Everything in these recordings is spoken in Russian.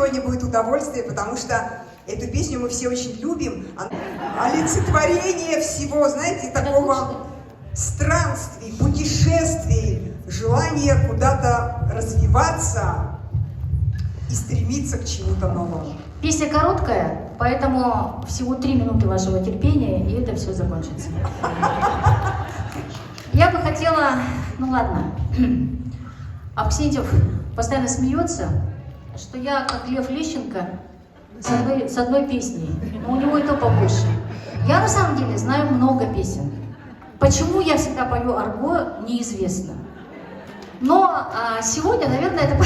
сегодня будет удовольствие, потому что эту песню мы все очень любим. Олицетворение всего, знаете, такого странствий, путешествий, желания куда-то развиваться и стремиться к чему-то новому. Песня короткая, поэтому всего 3 минуты вашего терпения, и это все закончится. Я бы хотела... Ну ладно. Аксентьев постоянно смеется, что я, как Лев Лещенко, с одной песней, но у него и то побольше. Я на самом деле знаю много песен. Почему я всегда пою арго, неизвестно. Но сегодня, наверное, это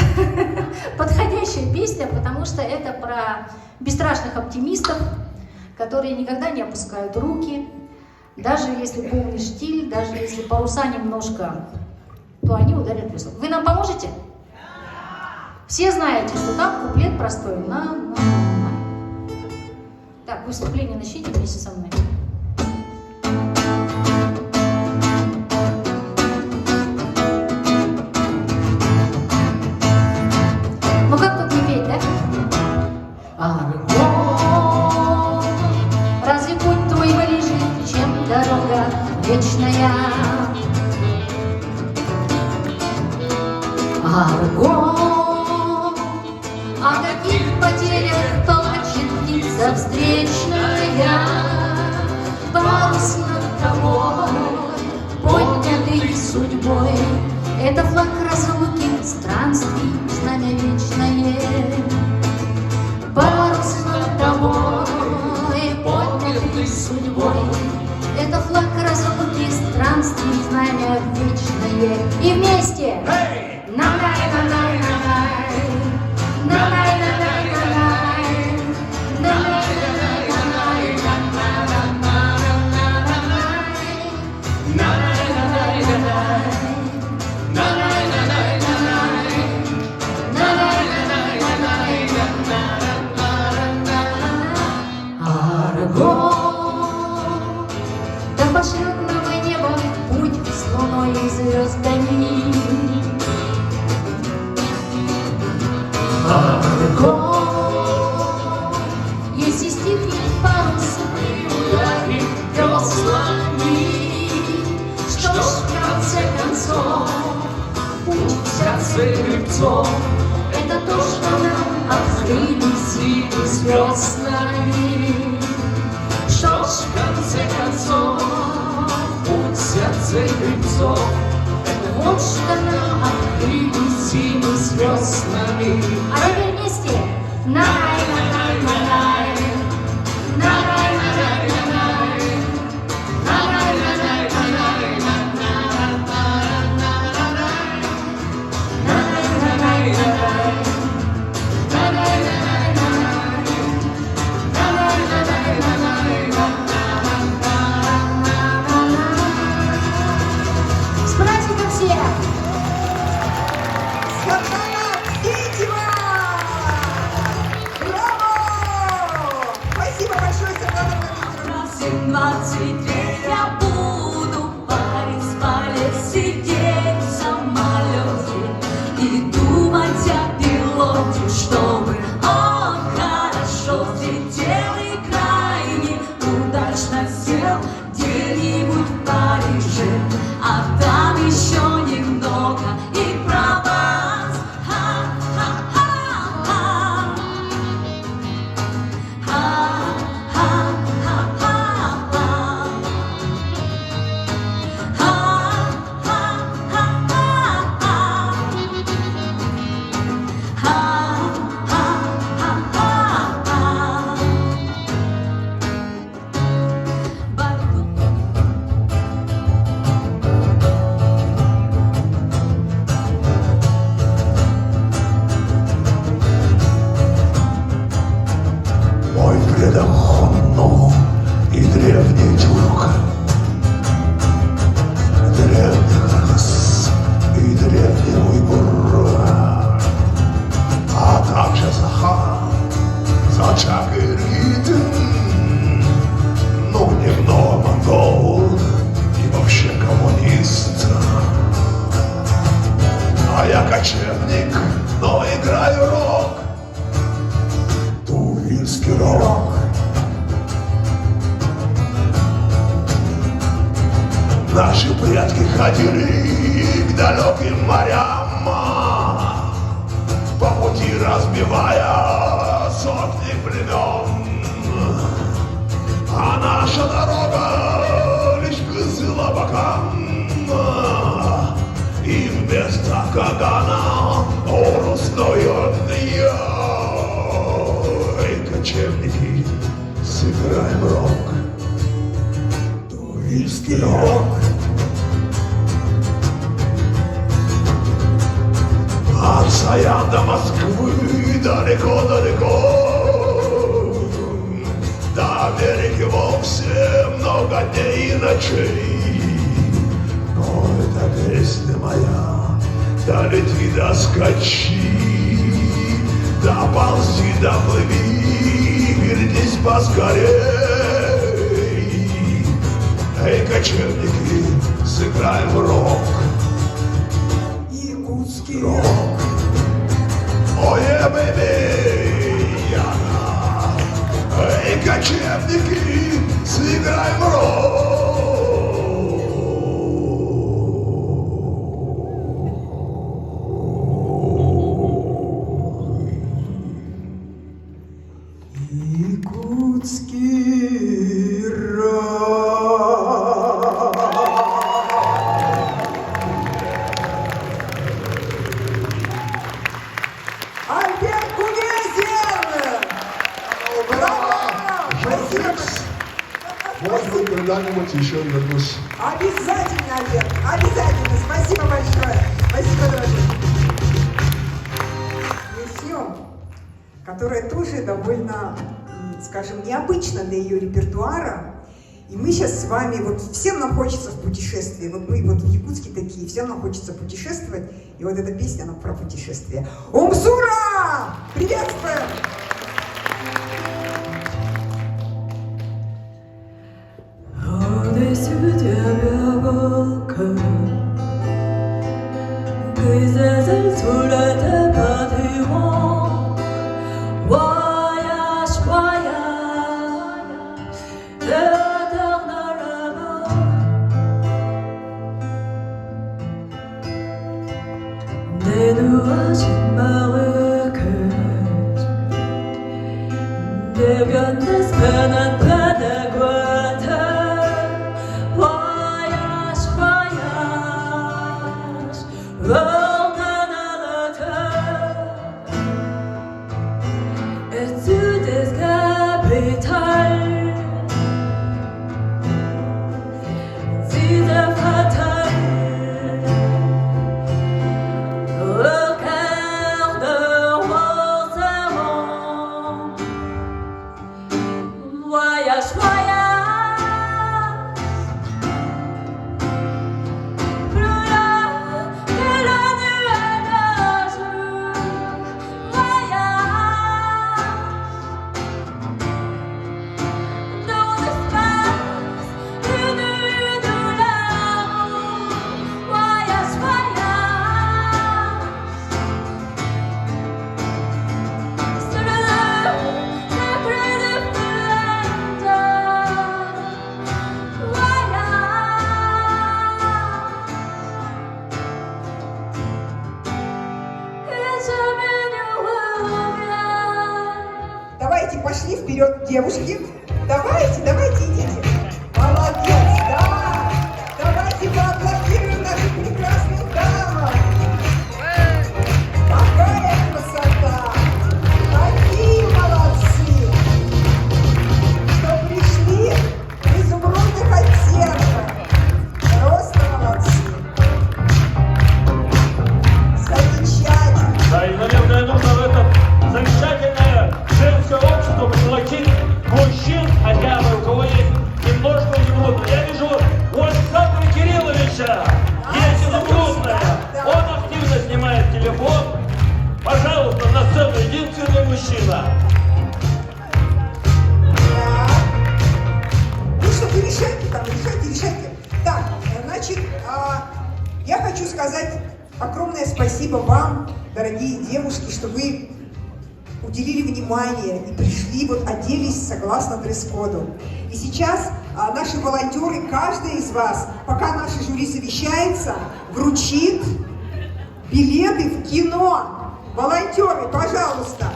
подходящая песня, потому что это про бесстрашных оптимистов, которые никогда не опускают руки, даже если полный штиль, даже если паруса немножко, то они ударят весла. Вы нам поможете? Все знаете, что там куплет простой. Так, выступление начните вместе со мной. Ну как тут не петь, да? Арго, разве путь твой ближе, чем дорога вечная? Арго, о каких потерях плачет птица встречная? Парус над тобой, поднятый судьбой, это флаг разлуки, странствий, знамя вечное. Парус над тобой, поднятый судьбой, это флаг разлуки, странствий, знамя вечное. И вместе! Да пошлет новое небо путь с луной и звездами. Арго, если стихнет парус, ударит веслами. Что ж, в конце концов, путь вся целиком, это то, что нам открыли силы звездами. Что ж, в конце концов, путь вся целиком, это вот что нам открыли силы звездами. А теперь вместе! Най-най-най-най-най, най-най-най-най-най, с праздником всех! Светлана Аксентьева! Браво! Спасибо большое, Светлана Аксентьева! 17 лет я буду палец сидеть в самолете и думать о пилоте, чтобы он хорошо взлетел и крайне удачно сел где-нибудь в Париже, а там еще немного и Прованс. Мой предок Хунну и древний тюрк, древний Кыргыз и древний Уйгур, а также Саха, Сачак и Иргитин, ну немного монгол и вообще коммунист. А я кочевник, но играю рок. рок. Наши предки ходили к далеким морям, по пути разбивая сотни племен. А наша дорога лишь к злобокам, и вместо Кагана он устроен я. Эй, кочевники, сыграем рок. Туристский рок. От Саян до Москвы далеко-далеко, до Америки вовсе много дней и ночей. Но эта песня моя, долети, доскочи, доползи, доплыви, вернись поскорей. Эй, кочевники, сыграем рок. Якутский Рок. Ой, бэби, эй, кочевники, сыграем рок. Якутский рок. Альберт Гунезин! Браво! Спасибо! Может быть, когда-нибудь еще вернусь. Обязательно, Альберт! Обязательно! Спасибо большое! Спасибо, дорогие! Несем, которая тоже довольно, скажем, необычна для ее репертуара. И мы сейчас с вами, вот всем нам хочется в путешествии, вот мы вот в Якутске такие, всем нам хочется путешествовать, и вот эта песня, она про путешествие. Умсура! Приветствуем! Au-dessus des berges, grisés sous le départ du vent. Voyage, voyage, éternellement. Des nuages marécages deviennent des peines pleines d'angoisse. Voyage, voyage, remonte la terre. Et sur des capitales, si c'est fatal, regarde l'océan. Voyage, voyage, plus loin que le nuage. Voyage dans l'espace, une nuit de l'amour. Voyage, voyage, sur le plus de Давайте, пошли вперед, девушки. Давайте, давайте, идите. Молодец, да. Давайте поаплодируем нашим прекрасным дамам. Какая красота. Какие молодцы. Что пришли в изумрудных оттенках. Просто молодцы. Замечательно. Да, и, наверное, нужно в этом замечательное женское общество пригласить мужчин, хотя бы у кого есть немножко изумрудного. Я вижу у Александра Кирилловича есть изумрудная. Он активно снимает телефон. Пожалуйста, на сцену единственный мужчина. Ну что, вы решайте там, решайте. Так, значит, я хочу сказать огромное спасибо вам, дорогие девушки, что вы уделили внимание и пришли, вот оделись согласно дресс-коду. И сейчас наши волонтеры, каждый из вас, пока наше жюри совещается, вручит билеты в кино. Волонтеры, пожалуйста,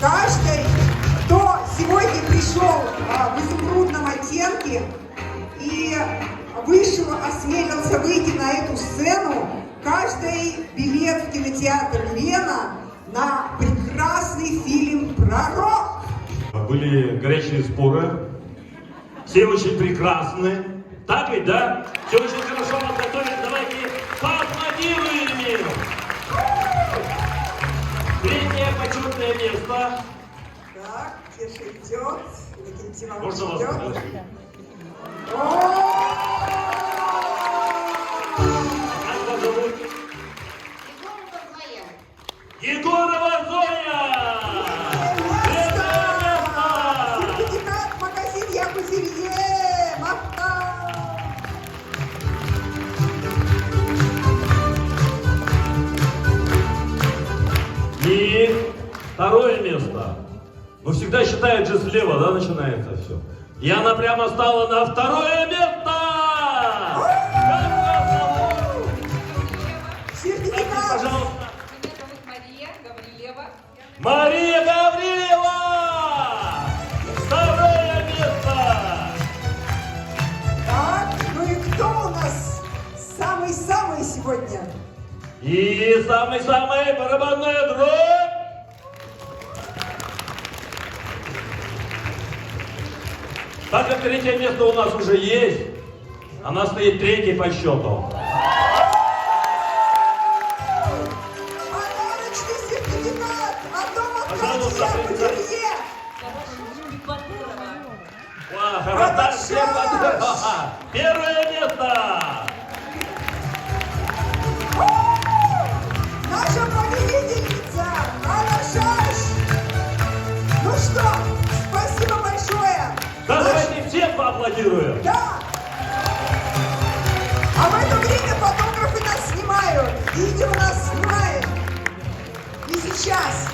каждый, кто сегодня пришел в изумрудном оттенке и вышел, осмелился выйти на эту сцену, каждый билет в кинотеатр «Лена» на прекрасный фильм «Пророк». Были горячие споры. Все очень прекрасны. Так ведь, да? Все очень хорошо подготовились. Давайте поаплодируем им. Третье почетное место. Так, Кеша идет. Иннокентий Иванович Можно вас идет. пригласить? Как вас зовут? Егорова Зоя! Сертификат в магазин Якузелье! Маха! И второе место. Ну, всегда считают же слева, да, начинается все. И она прямо стала на второе место! Как вас зовут? Дайте, Сертификат! пожалуйста. Меня зовут Мария Гаврилева. Мария Гаврилова! Второе место! Так, ну и кто у нас самый-самый сегодня? И самый-самый барабанная дробь! Так как третье место у нас уже есть, она стоит третьей по счету. Подарочный сертификат! Одно Пожалуйста, Якузелье! Первое место! Наша победительница! Алашаш! Ну что, спасибо большое! Да, Наш- давайте всем поаплодируем! Да! А в это время фотографы нас снимают. Видео нас снимает. И сейчас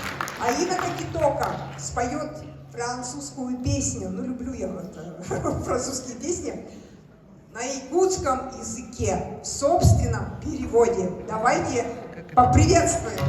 Аида Кокитока споет французскую песню. Ну, люблю я вот французские песни. На якутском языке, в собственном переводе. Давайте поприветствуем.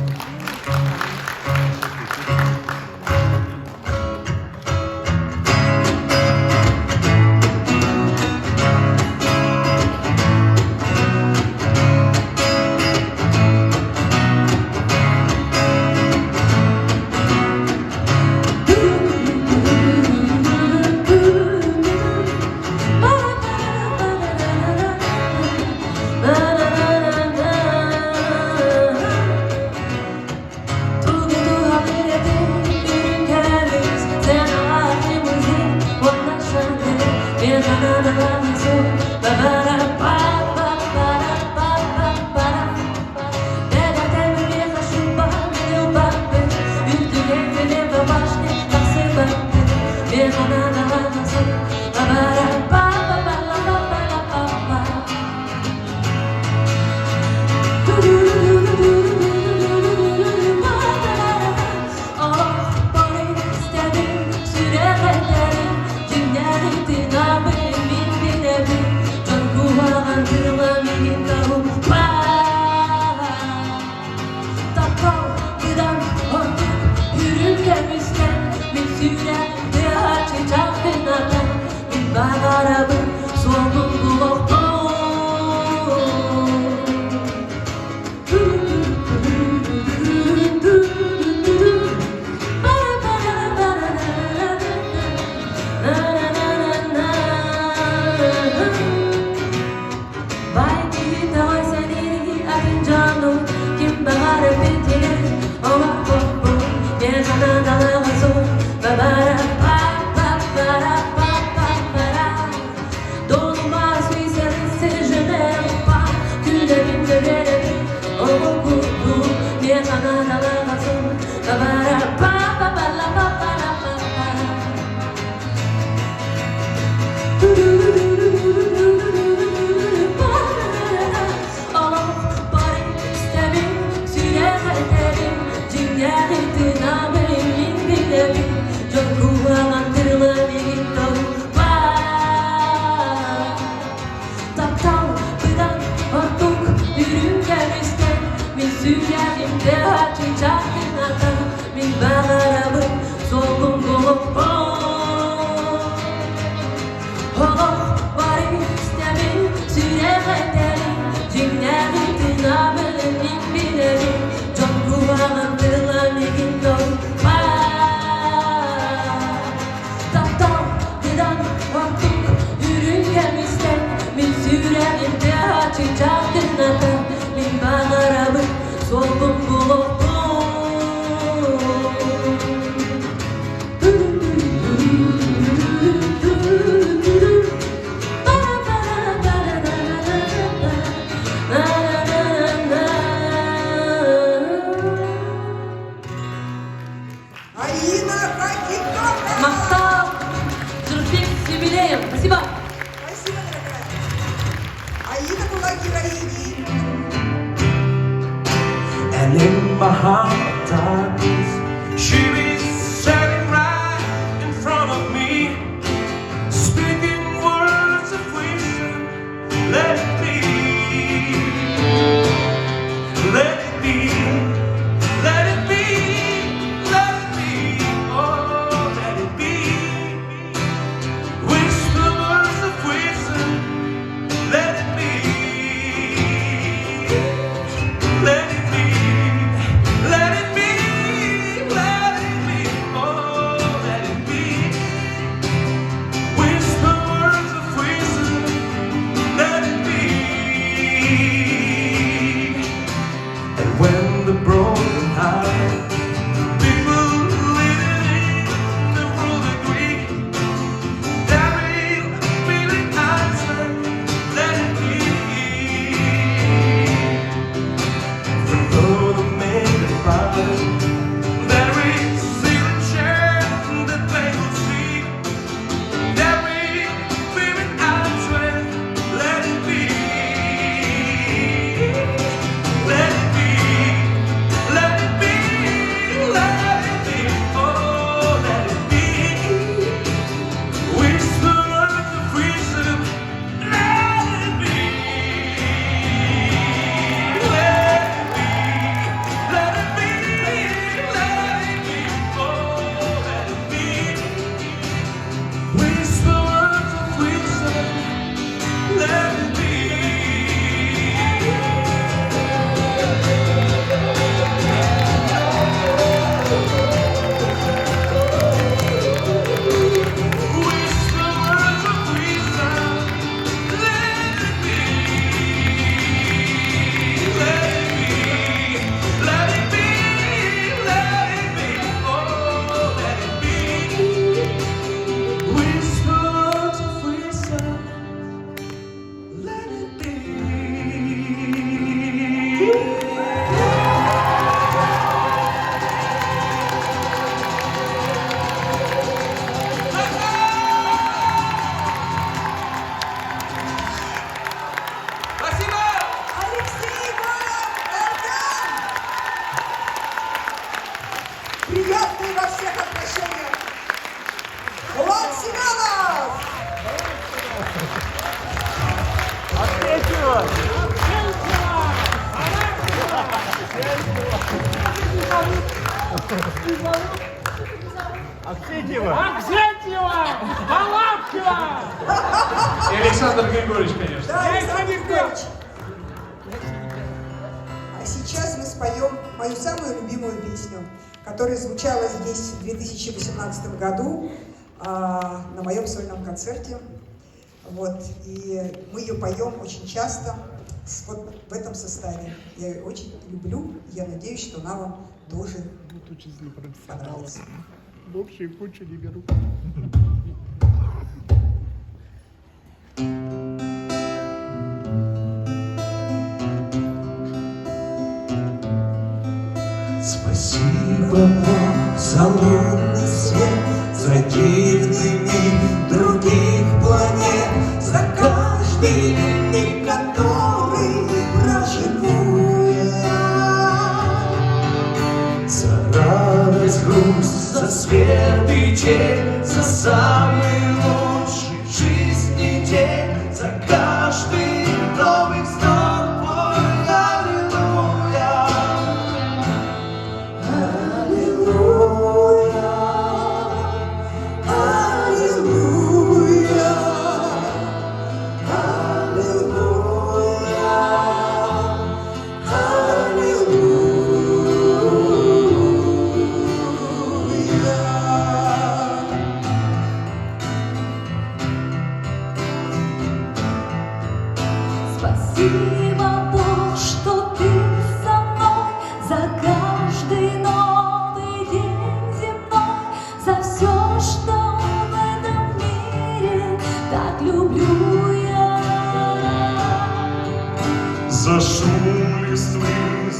Jingle, Yüreğimde açacaktın ata Min bağlarımın solgun bulup Oh, var istemin süremedelim Cinlerin namının bilelim Çok kulağın dilanın doğru Taptam gıdan vaktuk yürüyemizden Min süreğimde açacaktın ata Min bağlarımın solgun bulup Алина Хатикова! Махтал! 45 с юбилеем! Спасибо! Спасибо, дорогая. Аида была героиней. And in my heart of darkness, she is standing right in front of me, speaking words of wisdom. Let it be, let it be, let it be, let it be, oh, let it be. Whisper words of wisdom. Let it be, let it be. Let it be, let it be, oh, let it be. Whisper words of wisdom, let it be. And when the broken heart, people living in the world agree, there will be an answer, let it be. Though the maiden father, there is still a chance that they will see. There will be an answer, let it be. Let it be, let it be, let it be, oh, let it be. Whisper words of wisdom, let it be. Let it be, let it be, oh, let it be. Whisper words of wisdom, let it be. Whisper words of wisdom, let it be. Let it be, let it be, let it be, oh, let it be. Whisper words of wisdom, let it be. Спасибо! Алексей Голов, Эрдан! Приятный во всех отношениях. Влад Семенов! Аксентьева! Балабкина! И Александр Григорьевич, конечно. Да, Александр Григорьевич. А сейчас мы споем мою самую любимую песню, которая звучала здесь в 2018 году на моем сольном концерте. Вот. И мы ее поем очень часто вот в этом составе. Я ее очень люблю. Я надеюсь, что она вам тоже понравится. В общую кучу не беру. Спасибо, Бог, за лунный свет, за дивный мир других планет, за каждый миг, который проживу я, за радость, грусть, за свет и тень, за самый лучший в жизни день, за каждый новый вздох, мой аллилуйя.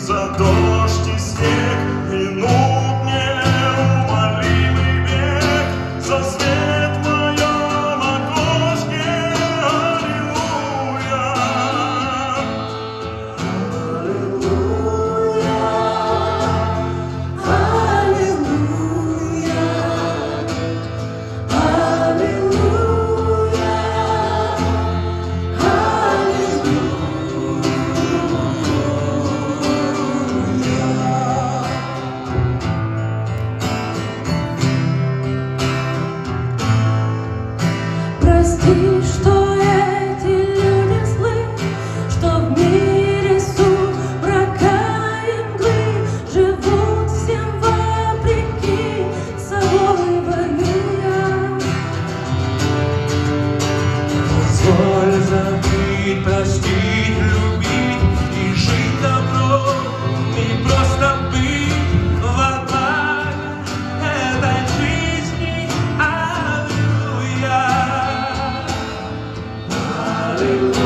за дождь и снег, минут неумолимый век, за свет в моем окошке. Аллилуйя. Прости, что эти люди злы, что в мире сумрака и мглы живут всем вопреки, собой войну я. Позволь забыть, простить, любить и жить добро, и просто быть в отваге этой жизни. Аллилуйя. Аллилуйя.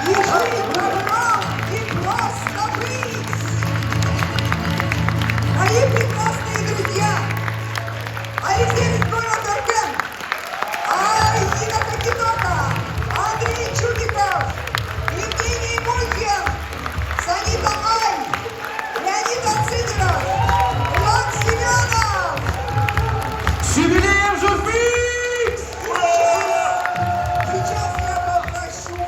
И жить добром, и просто быть. Мои прекрасные друзья, Алексей Город-Орген, Инна Кокетока, Андрей Чубиков, Евгений Мульин, Санита Ай, Леонид Ацидеров, Влад Семенов. С юбилеем Журфикс! Сейчас я попрошу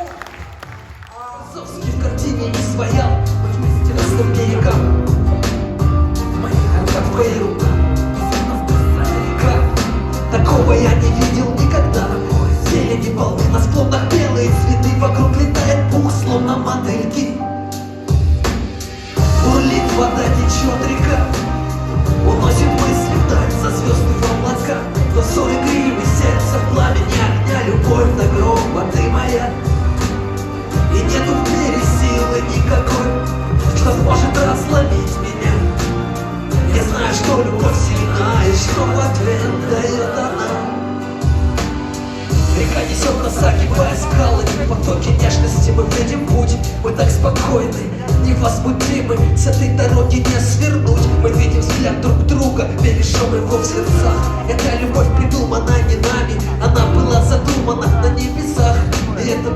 Азовский в картине не своял, мы вместе растем берегам. В моих руках, в твоей руках, вновь быстрая река. Такого я не видел никогда. Зелени полны на склонах, белые цветы, вокруг летает пух, словно модельки. Бурлит вода, течет река, уносит мысли вдаль за звезды в облака. Но ссоры, гривы, сердце в пламени огня, любовь до гроба, ты моя. И нету в мире силы никакой, что сможет расслабить меня. Я знаю, что любовь сильна, и что в ответ дает она. Река несет нас, огибая скалы, потоки нежности, мы видим путь. Мы так спокойны, невозмутимы, с этой дороги не свернуть. Мы видим взгляд друг друга, бережем его в сердцах. Эта любовь придумана не нами, она была задумана на небесах. И это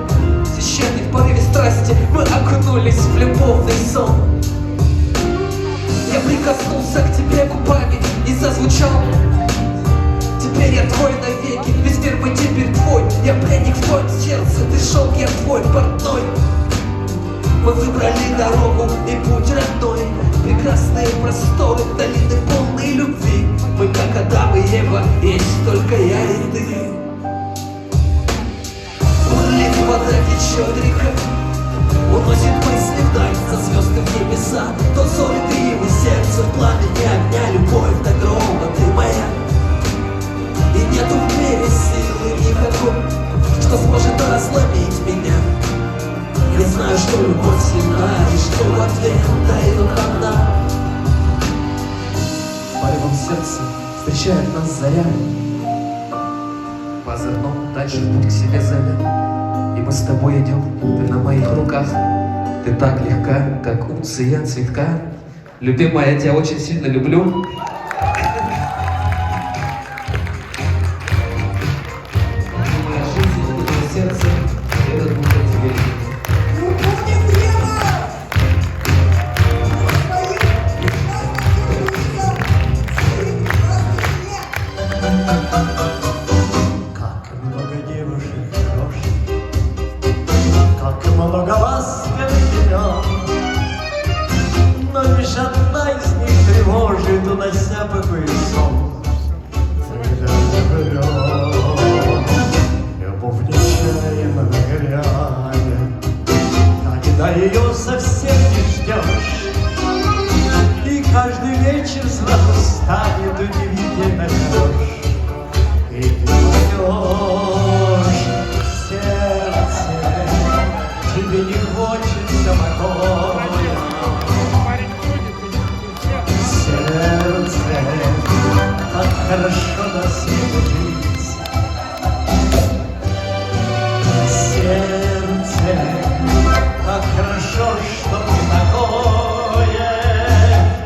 священный в порыве страсти мы окунулись в любовный сон. Я прикоснулся к тебе губами и зазвучал: теперь я твой навеки, весь мир мой теперь твой. Я пленник в твоем сердце, ты шелк, я твой портной. Мы выбрали дорогу и путь родной, прекрасные просторы, долины полные любви. Мы как Адам и Ева, есть только я и ты. Бурлит вода, течет река, уносит мысли вдаль за звезды в небеса. То ссоры, гривы, сердце в пламени огня, любовь до гроба, ты моя. И нету в мире силы никакой, что сможет расслабить меня. Я знаю, что любовь сильна, и что в ответ дает она. Порывом сердца встречает нас заря. По озерному дальше путь к себе зовет. И мы с тобой идем, ты на моих руках. Ты так легка, как унция цветка. Любимая, я тебя очень сильно люблю. Моя жизнь, мое сердце, этот путь от тебя. Любовь Грема! Своим прекрасным сюрпризом, своим прекрасным мне. Как много девушек хороших, как много ласковых имен. лишь одна из них тревожит, унося покой сон. Любовь нечаянно ныряет, когда ее совсем не ждешь. И каждый вечер сразу станет удивительно хорош. И ты пойдешь в сердце, тебе не хочется покоя. Сердце, как хорошо на свете жить. Сердце, как хорошо, что ты такое.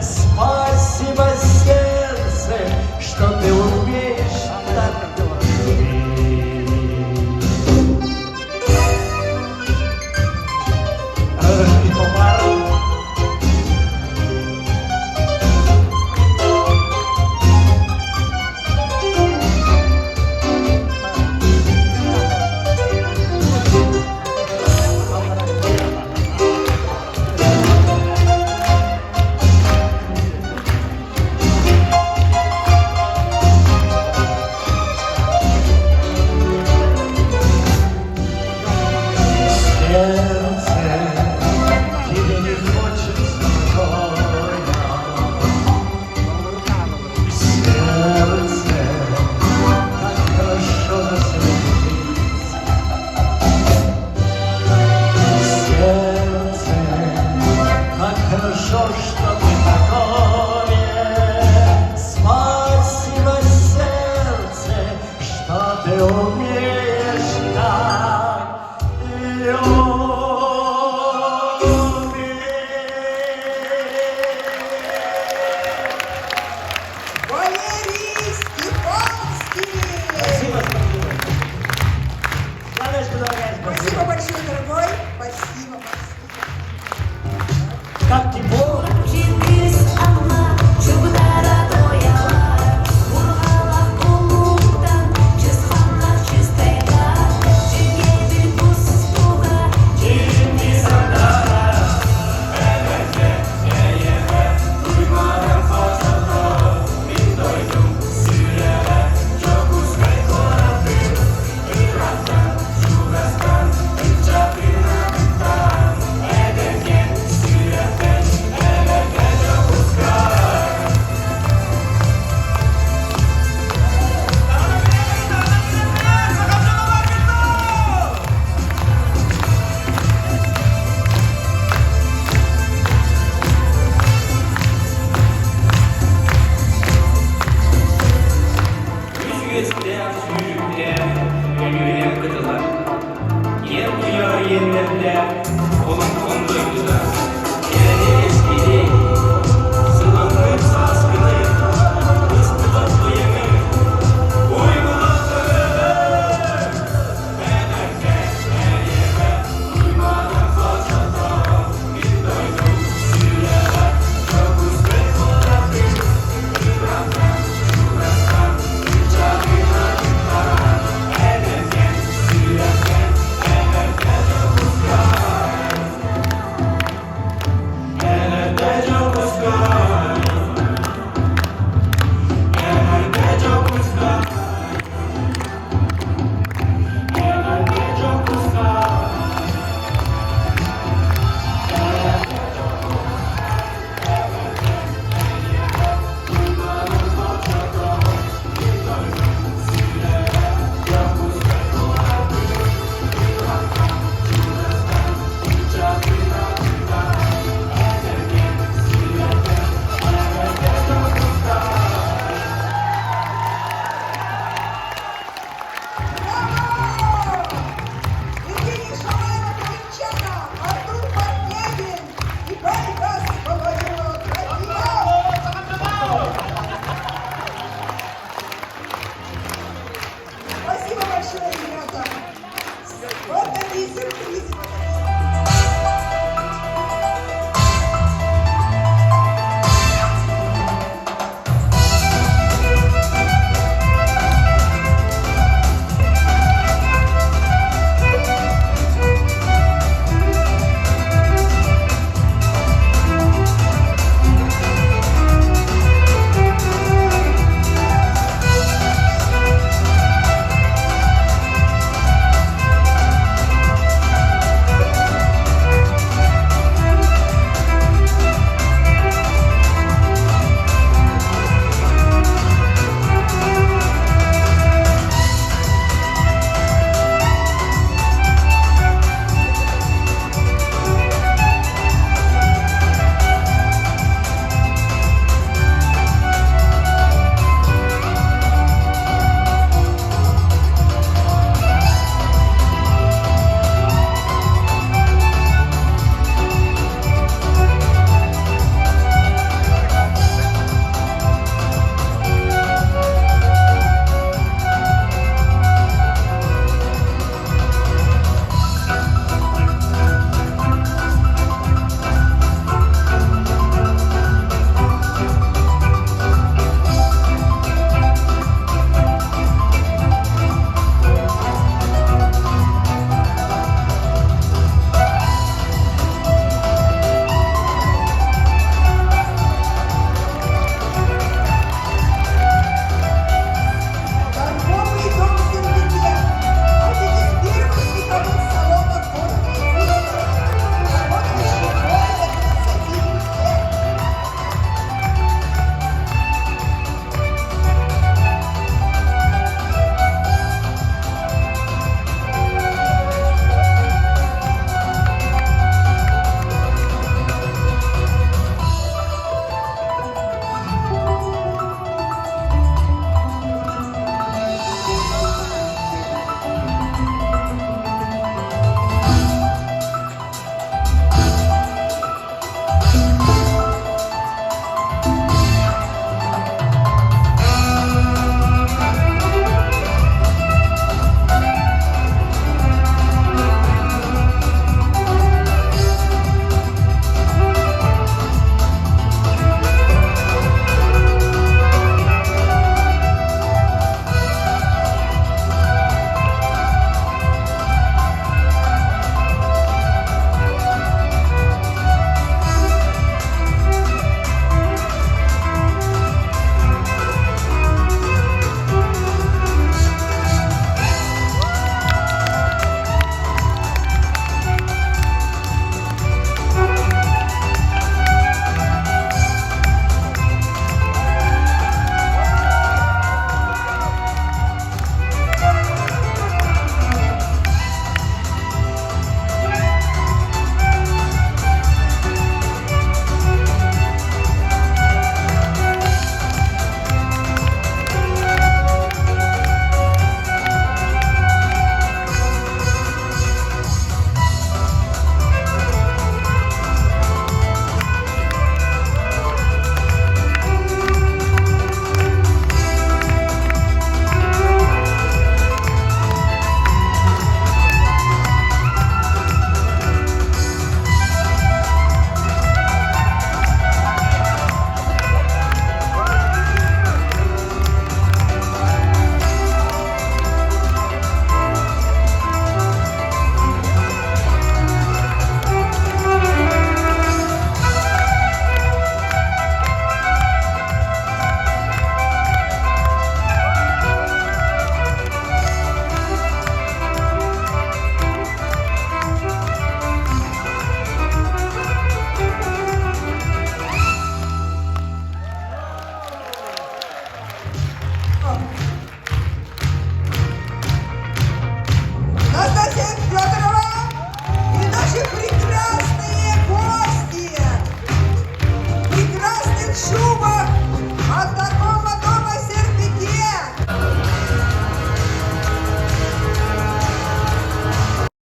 Спасибо, сердце, что ты умеешь так любить. И помару. Хорошо, что ты так